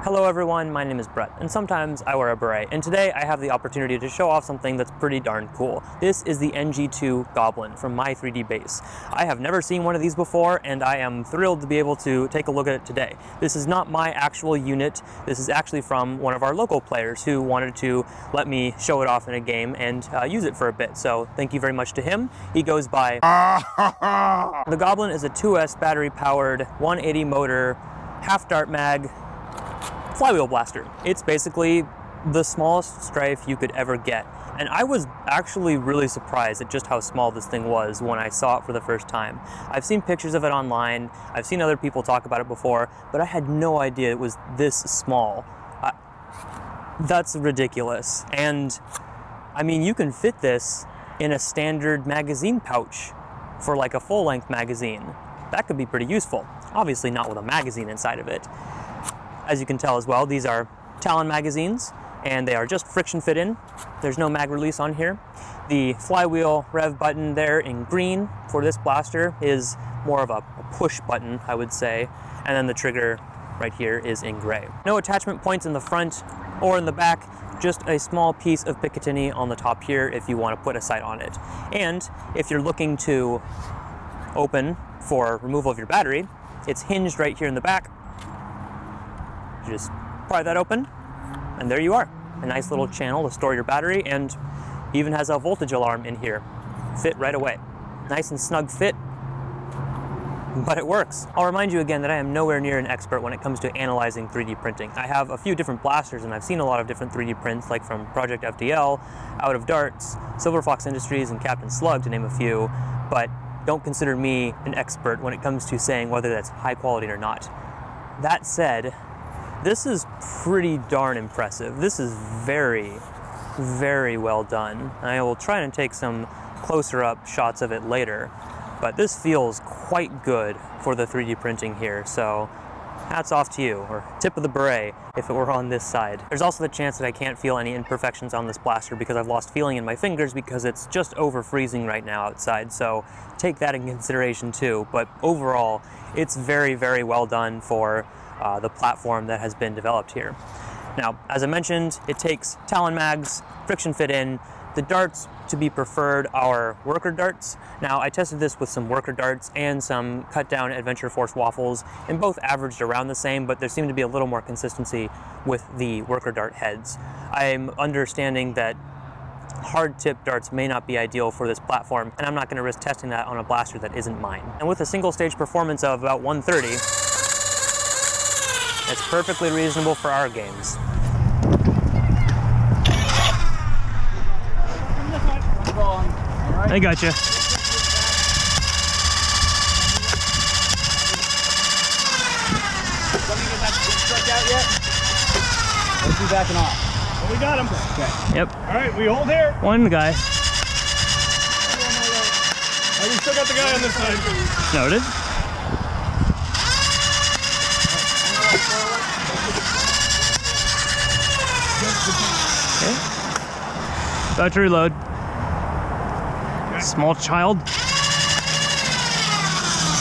Hello everyone, my name is Bret, and sometimes I wear a beret, and today I have the opportunity to show off something that's pretty darn cool. This is the NG-2 Goblin from my3dbase. I have never seen one of these before, and I am thrilled to be able to take a look at it today. This is not my actual unit, this is actually from one of our local players who wanted to let me show it off in a game and use it for a bit, so thank you very much to him. He goes by... The Goblin is a 2S battery-powered, 180 motor, half-dart mag, flywheel blaster. It's basically the smallest strife you could ever get. And I was actually really surprised at just how small this thing was when I saw it for the first time. I've seen pictures of it online, I've seen other people talk about it before, but I had no idea it was this small. That's ridiculous. And I mean, you can fit this in a standard magazine pouch for like a full-length magazine. That could be pretty useful. Obviously not with a magazine inside of it. As you can tell as well, these are Talon magazines, and they are just friction fit in. There's no mag release on here. The flywheel rev button there in green for this blaster is more of a push button, I would say, and then the trigger right here is in gray. No attachment points in the front or in the back, just a small piece of Picatinny on the top here if you want to put a sight on it. And if you're looking to open for removal of your battery, it's hinged right here in the back. You just pry that open, and there you are. A nice little channel to store your battery, and even has a voltage alarm in here. Fit right away. Nice and snug fit, but it works. I'll remind you again that I am nowhere near an expert when it comes to analyzing 3D printing. I have a few different blasters, and I've seen a lot of different 3D prints, like from Project FDL, Out of Darts, Silver Fox Industries, and Captain Slug, to name a few, but don't consider me an expert when it comes to saying whether that's high quality or not. That said, this is pretty darn impressive. This is very, very well done. I will try and take some closer up shots of it later, but this feels quite good for the 3D printing here, so hats off to you, or tip of the beret if it were on this side. There's also the chance that I can't feel any imperfections on this blaster because I've lost feeling in my fingers because it's just over freezing right now outside, so take that in consideration too. But overall, it's very, very well done for the platform that has been developed here. Now, as I mentioned, it takes Talon mags, friction fit in. The darts to be preferred are worker darts. Now, I tested this with some worker darts and some cut down Adventure Force waffles, and both averaged around the same, but there seemed to be a little more consistency with the worker dart heads. I'm understanding that hard tip darts may not be ideal for this platform, and I'm not going to risk testing that on a blaster that isn't mine. And with a single stage performance of about 130, it's perfectly reasonable for our games. I gotcha. Let me get that truck out yet? Let's be backing off. Well, we got him. Okay. Yep. All right, we hold here. One guy. We still got the guy on this side. Noted. Okay. About to reload. Okay. Small child.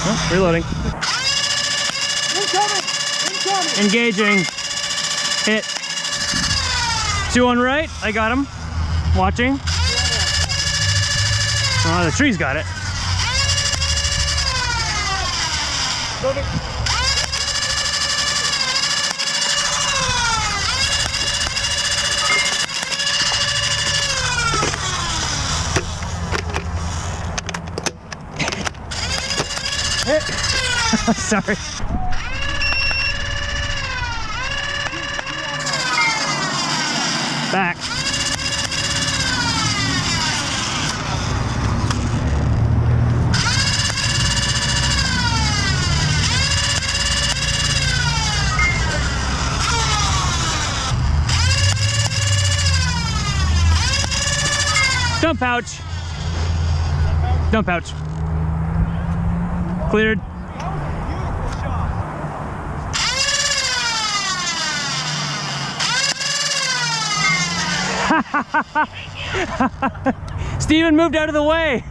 Oh, reloading. Incoming! Incoming! Engaging. Hit. 2 on right. I got him. Watching. Oh, the tree's got it. Sorry. Back. Dump pouch. Dump pouch. Cleared. Steven moved out of the way.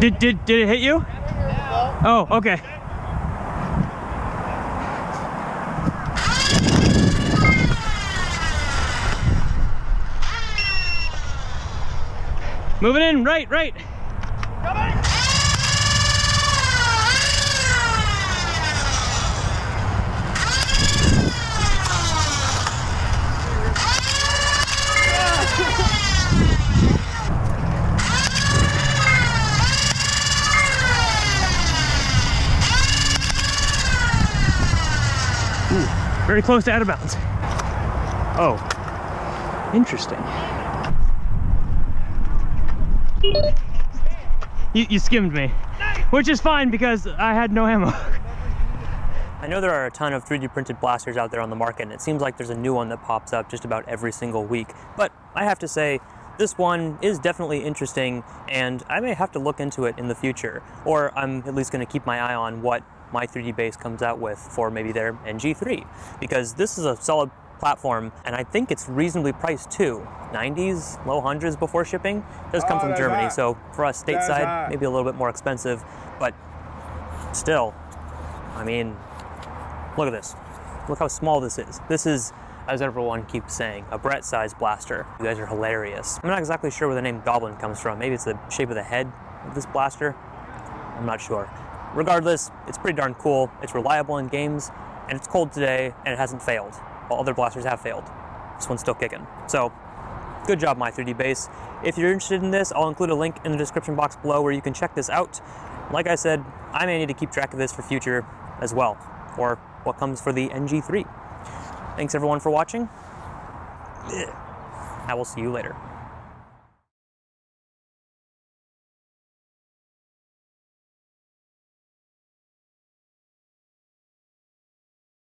Did it hit you? Oh, okay. Moving in, right. Ooh, very close to out of bounds. Oh, interesting. You skimmed me, which is fine because I had no ammo. I know there are a ton of 3D printed blasters out there on the market, and it seems like there's a new one that pops up just about every single week. But I have to say, this one is definitely interesting, and I may have to look into it in the future. Or I'm at least going to keep my eye on what my3dbase comes out with for maybe their NG-3, because this is a solid platform, and I think it's reasonably priced too. 90s, low hundreds before shipping. It does come from Germany, so for us stateside, maybe a little bit more expensive, but still, I mean, look at this. Look how small this is. This is, as everyone keeps saying, a Beret-sized blaster. You guys are hilarious. I'm not exactly sure where the name Goblin comes from. Maybe it's the shape of the head of this blaster. I'm not sure. Regardless, it's pretty darn cool. It's reliable in games, and it's cold today, and it hasn't failed. While other blasters have failed. This one's still kicking. So, good job, my3dbase. If you're interested in this, I'll include a link in the description box below where you can check this out. Like I said, I may need to keep track of this for future as well, or what comes for the NG-3. Thanks everyone for watching. I will see you later.